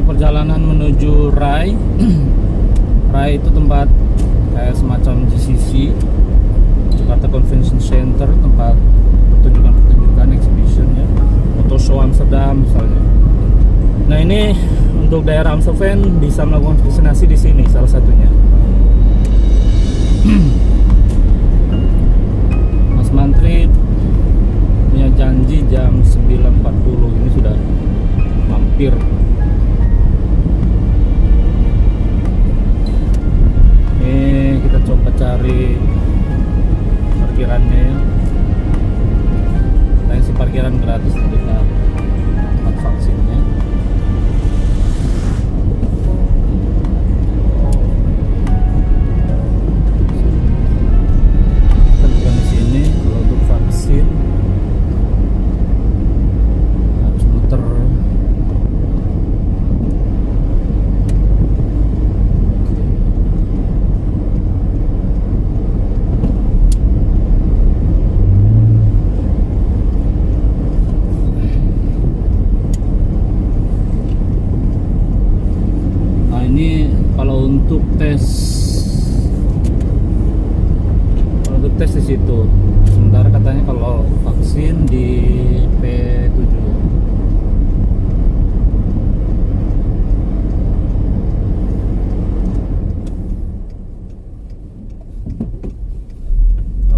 perjalanan menuju Rai. Rai itu tempat kayak semacam GCC, Jakarta Convention Center, tempat pertunjukan exhibition ya, Auto Show Amsterdam misalnya. Nah ini untuk daerah Amstelveen bisa melakukan vaksinasi di sini salah satunya. Mas Mantri punya janji jam 9.40, ini sudah mampir. Ini kita coba cari parkirannya ya. Nah, si parkiran gratis di dekat tempat vaksinnya. Kita bukan di sini kalau untuk vaksin. Harus muter. Ini kalau untuk tes di situ. Sementara katanya kalau vaksin di P7.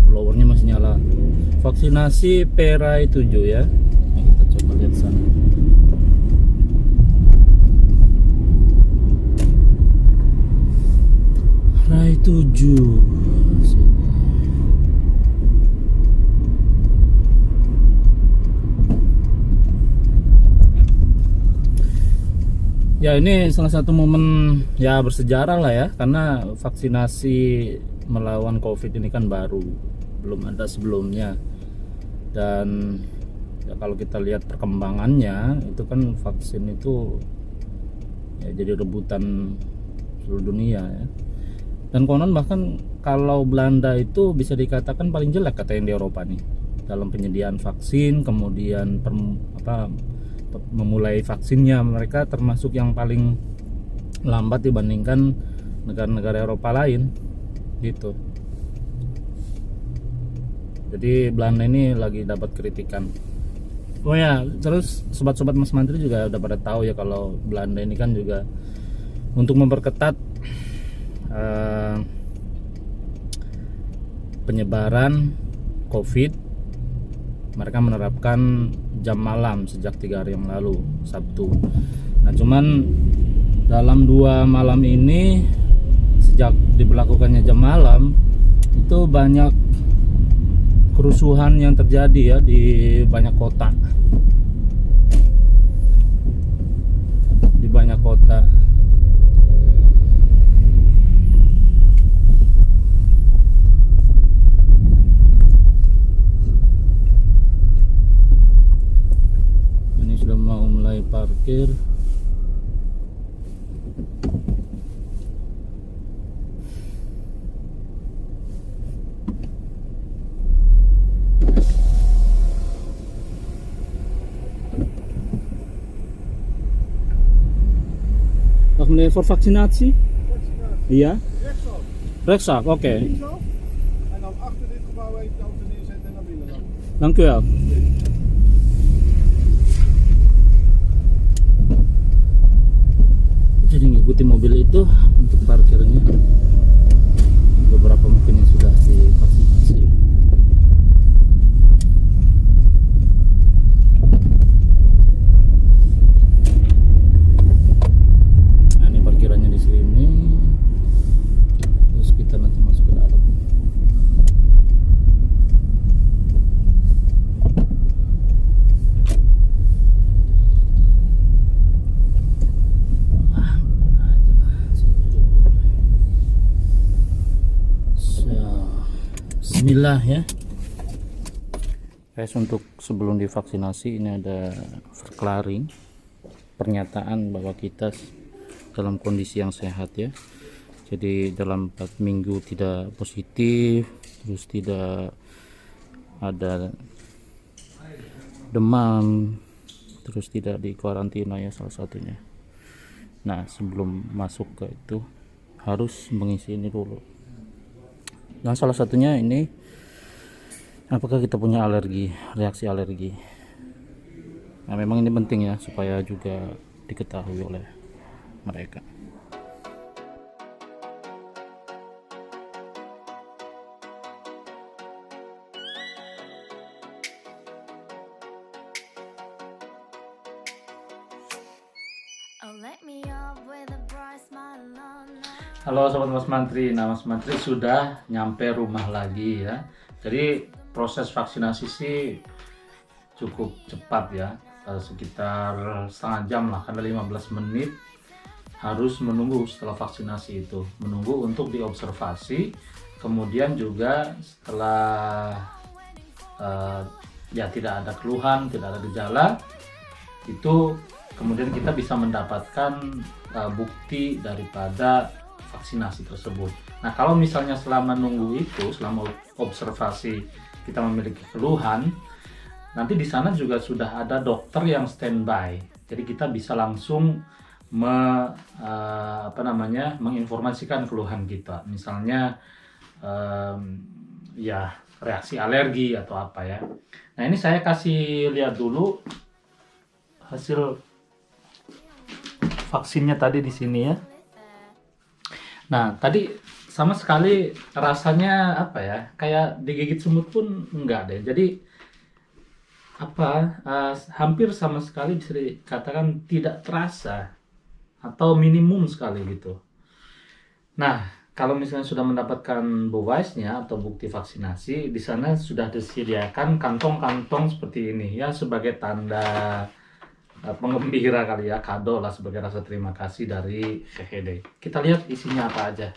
Blowernya masih nyala. Vaksinasi Rai 7 ya. Nah, kita coba lihat sana. Rai 7. Ya ini salah satu momen ya bersejarah lah ya, karena vaksinasi melawan COVID ini kan baru, belum ada sebelumnya. Dan ya kalau kita lihat perkembangannya itu kan vaksin itu ya jadi rebutan seluruh dunia ya. Dan konon bahkan kalau Belanda itu bisa dikatakan paling jelek katanya di Eropa nih dalam penyediaan vaksin, kemudian memulai vaksinnya. Mereka termasuk yang paling lambat dibandingkan negara-negara Eropa lain gitu. Jadi Belanda ini lagi dapat kritikan. Oh ya, terus sobat-sobat Mas Mantri juga udah pada tahu ya kalau Belanda ini kan juga untuk memperketat penyebaran COVID, mereka menerapkan jam malam sejak 3 hari yang lalu, Sabtu. Nah cuman dalam 2 malam ini, sejak diberlakukannya jam malam, itu banyak kerusuhan yang terjadi ya di banyak kota. Di banyak kota. Mau mulai parkir. Wacht meneer, voor vaccinatie? Ja? Rechtszaak, oké. En dan achter dit gebouw even de auto neerzetten en naar binnen dan. Dank u wel. Jadi ngikuti mobil itu untuk parkirnya. Beberapa mungkin yang sudah divaksinasi. Nah ini parkirannya di sini. Terus kita nanti masuk ke dalam. Bismillah ya. Guys, untuk sebelum divaksinasi ini ada verklaring, pernyataan bahwa kita dalam kondisi yang sehat ya. Jadi dalam 4 minggu tidak positif, terus tidak ada demam, terus tidak di karantina ya salah satunya. Nah, sebelum masuk ke itu harus mengisi ini dulu. Dan salah satunya ini, apakah kita punya alergi, reaksi alergi. Nah, memang ini penting ya supaya juga diketahui oleh mereka. Halo sobat Mas Mantri. Nah, Mas Mantri sudah nyampe rumah lagi ya. Jadi proses vaksinasi sih cukup cepat ya, sekitar setengah jam lah, karena 15 menit harus menunggu setelah vaksinasi itu, menunggu untuk diobservasi. Kemudian juga setelah ya tidak ada keluhan, tidak ada gejala, itu kemudian kita bisa mendapatkan bukti daripada vaksinasi tersebut. Nah, kalau misalnya selama nunggu itu, selama observasi kita memiliki keluhan, nanti di sana juga sudah ada dokter yang standby. Jadi kita bisa langsung menginformasikan keluhan kita. Misalnya ya reaksi alergi atau apa ya. Nah, ini saya kasih lihat dulu hasil vaksinnya tadi di sini ya. Nah, tadi sama sekali rasanya apa ya, kayak digigit semut pun enggak deh. Jadi hampir sama sekali bisa dikatakan tidak terasa atau minimum sekali gitu. Nah, kalau misalnya sudah mendapatkan bewijsnya atau bukti vaksinasi, di sana sudah disediakan kantong-kantong seperti ini ya, sebagai tanda penggembira kali ya, kado lah, sebagai rasa terima kasih dari GGD. Kita lihat isinya apa aja.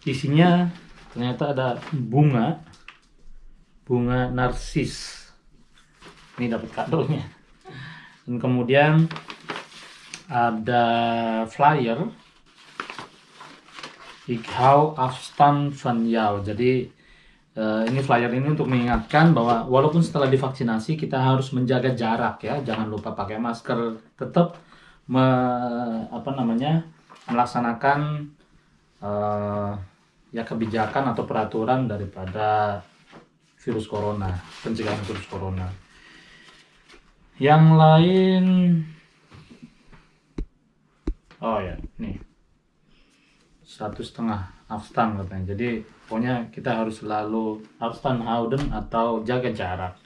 Isinya ternyata ada bunga narsis. Ini dapat kadonya. Dan kemudian ada flyer, Ik hou afstand van jou. Jadi ini flyer ini untuk mengingatkan bahwa walaupun setelah divaksinasi kita harus menjaga jarak ya, jangan lupa pakai masker, tetap melaksanakan ya kebijakan atau peraturan daripada virus corona, pencegahan virus corona. Yang lain, oh ya, nih 1,5 afstand katanya. Jadi pokoknya kita harus selalu afstand houden atau jaga jarak.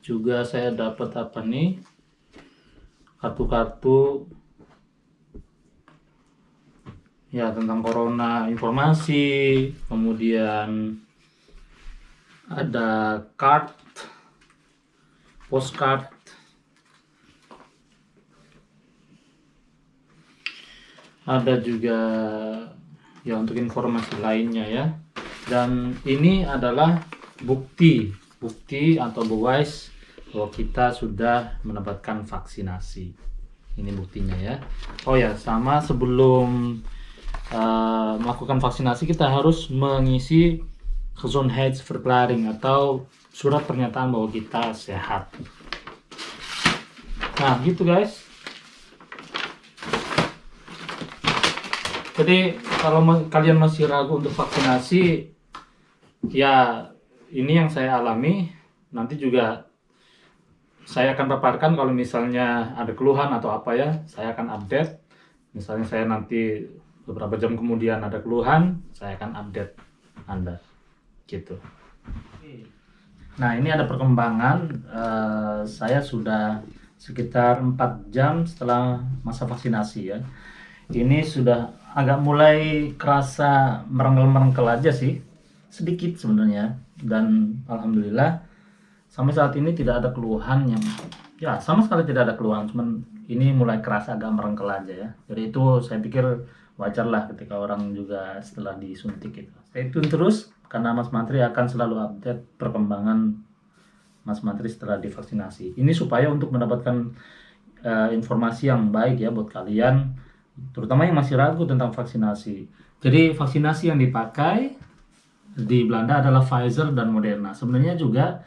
Juga saya dapat apa nih, kartu-kartu ya tentang corona, informasi. Kemudian ada postcard. Ada juga ya untuk informasi lainnya ya. Dan ini adalah bukti atau bewijs bahwa kita sudah mendapatkan vaksinasi. Ini buktinya ya. Oh ya, sama sebelum melakukan vaksinasi kita harus mengisi gezondheidsverklaring atau surat pernyataan bahwa kita sehat. Nah, gitu guys. Jadi kalau kalian masih ragu untuk vaksinasi, ya ini yang saya alami. Nanti juga saya akan paparkan kalau misalnya ada keluhan atau apa ya, saya akan update. Misalnya saya nanti beberapa jam kemudian ada keluhan, saya akan update Anda gitu. Nah, ini ada perkembangan. Saya sudah sekitar 4 jam setelah masa vaksinasi ya. Ini sudah agak mulai kerasa merengkel-merengkel aja sih, sedikit sebenarnya. Dan alhamdulillah sampai saat ini tidak ada keluhan yang, ya sama sekali tidak ada keluhan, cuman ini mulai kerasa agak merengkel aja ya. Jadi itu saya pikir wajar lah ketika orang juga setelah disuntik itu. Stay tune terus karena Mas Mantri akan selalu update perkembangan Mas Mantri setelah divaksinasi. Ini supaya untuk mendapatkan informasi yang baik ya buat kalian, terutama yang masih ragu tentang vaksinasi. Jadi vaksinasi yang dipakai di Belanda adalah Pfizer dan Moderna. Sebenarnya juga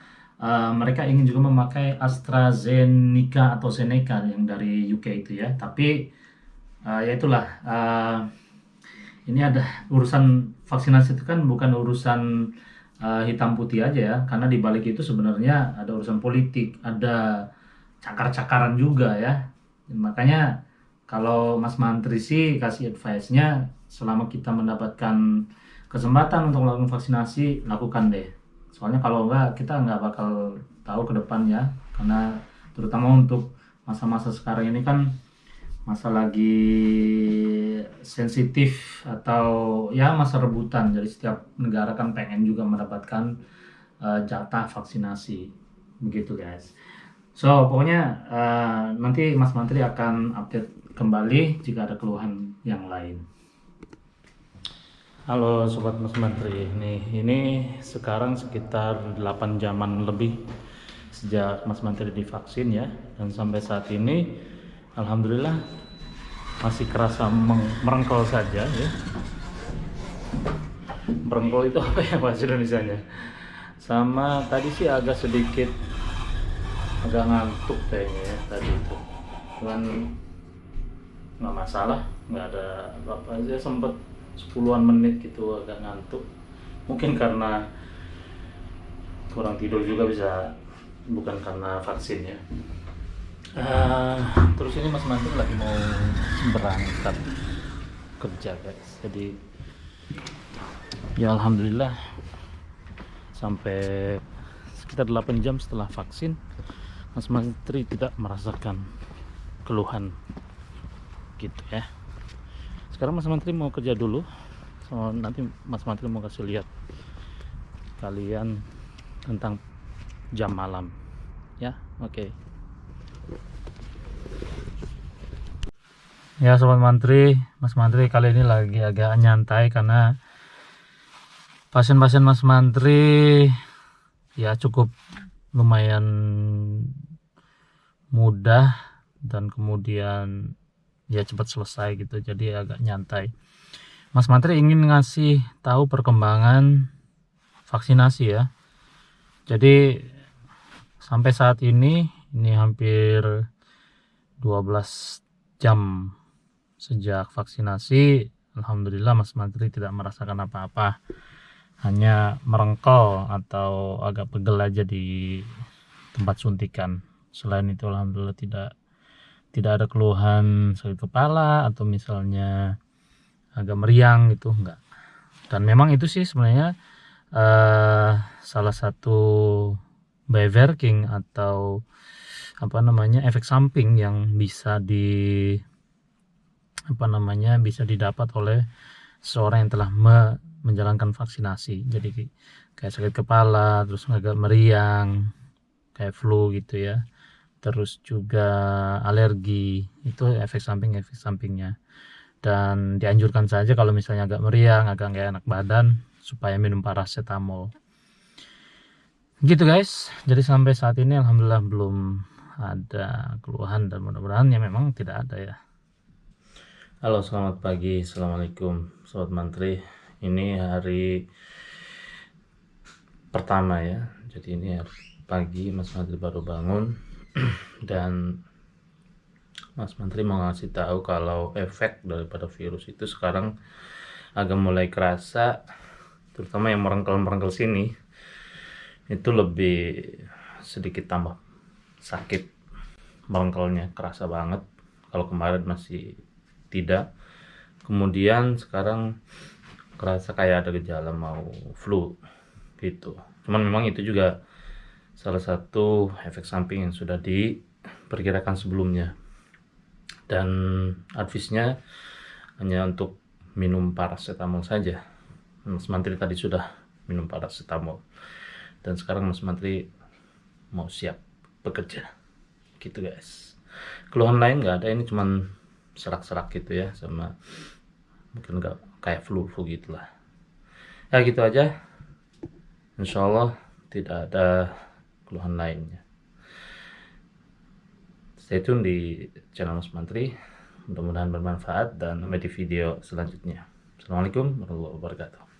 mereka ingin juga memakai AstraZeneca atau Seneca yang dari UK itu ya. Tapi ya itulah, ini ada urusan vaksinasi itu kan bukan urusan hitam putih aja ya, karena di balik itu sebenarnya ada urusan politik, ada cakar-cakaran juga ya. Makanya kalau Mas Mantri sih kasih advice-nya, selama kita mendapatkan kesempatan untuk melakukan vaksinasi, lakukan deh. Soalnya kalau enggak, kita nggak bakal tahu ke depannya. Karena terutama untuk masa-masa sekarang ini kan masa lagi sensitif atau ya masa rebutan. Jadi setiap negara kan pengen juga mendapatkan jatah vaksinasi. Begitu guys. So pokoknya nanti Mas Mantri akan update kembali jika ada keluhan yang lain. Halo Sobat Mas Mantri, ini sekarang sekitar 8 jaman lebih sejak Mas Mantri divaksin ya. Dan sampai saat ini Alhamdulillah masih kerasa merengkel saja ya. Merengkel itu apa ya bahasa Indonesianya? Sama tadi sih agak sedikit agak ngantuk kayaknya ya tadi itu. Cuman nggak masalah, nggak ada apa-apa aja, sempet 10-an menit gitu agak ngantuk, mungkin karena kurang tidur juga, bisa bukan karena vaksin ya. Terus ini Mas Mantri lagi mau berangkat kerja guys, jadi ya Alhamdulillah sampai sekitar 8 jam setelah vaksin Mas Mantri tidak merasakan keluhan gitu ya. Sekarang Mas Mantri mau kerja dulu, so, nanti Mas Mantri mau kasih lihat kalian tentang jam malam ya. Oke. Ya Sobat Mantri, Mas Mantri kali ini lagi agak nyantai karena pasien-pasien Mas Mantri ya cukup lumayan mudah dan kemudian ya cepat selesai gitu, jadi agak nyantai. Mas Mantri ingin ngasih tahu perkembangan vaksinasi ya. Jadi sampai saat ini hampir 12 jam sejak vaksinasi, Alhamdulillah Mas Mantri tidak merasakan apa-apa, hanya merengkel atau agak pegel aja di tempat suntikan. Selain itu Alhamdulillah tidak ada keluhan sakit kepala atau misalnya agak meriang gitu, enggak. Dan memang itu sih sebenarnya salah satu bioverking atau apa namanya efek samping yang bisa bisa didapat oleh seorang yang telah menjalankan vaksinasi. Jadi kayak sakit kepala, terus agak meriang, kayak flu gitu ya. Terus juga alergi, itu efek sampingnya. Dan dianjurkan saja kalau misalnya agak meriang, agak nggak enak badan, supaya minum paracetamol. Gitu guys. Jadi sampai saat ini Alhamdulillah belum ada keluhan dan mudah-mudahan ya memang tidak ada ya. Halo, selamat pagi, assalamualaikum Sobat Mantri. Ini hari pertama ya. Jadi ini hari pagi Mas Mantri baru bangun. Dan Mas Mantri mau ngasih tahu kalau efek daripada virus itu sekarang agak mulai kerasa, terutama yang merengkel-merengkel sini itu lebih sedikit tambah sakit, merengkelnya kerasa banget. Kalau kemarin masih tidak, kemudian sekarang kerasa kayak ada gejala mau flu gitu. Cuman memang itu juga salah satu efek samping yang sudah diperkirakan sebelumnya, dan advisnya hanya untuk minum paracetamol saja. Mas Mantri tadi sudah minum paracetamol dan sekarang Mas Mantri mau siap bekerja gitu guys. Keluhan lain nggak ada, ini cuman serak-serak gitu ya, sama mungkin nggak kayak flu gitulah ya, gitu aja. Insyaallah tidak ada keluhan lainnya. Stay tune di channel Mas Mantri, mudah-mudahan bermanfaat dan sampai di video selanjutnya. Assalamualaikum warahmatullahi wabarakatuh.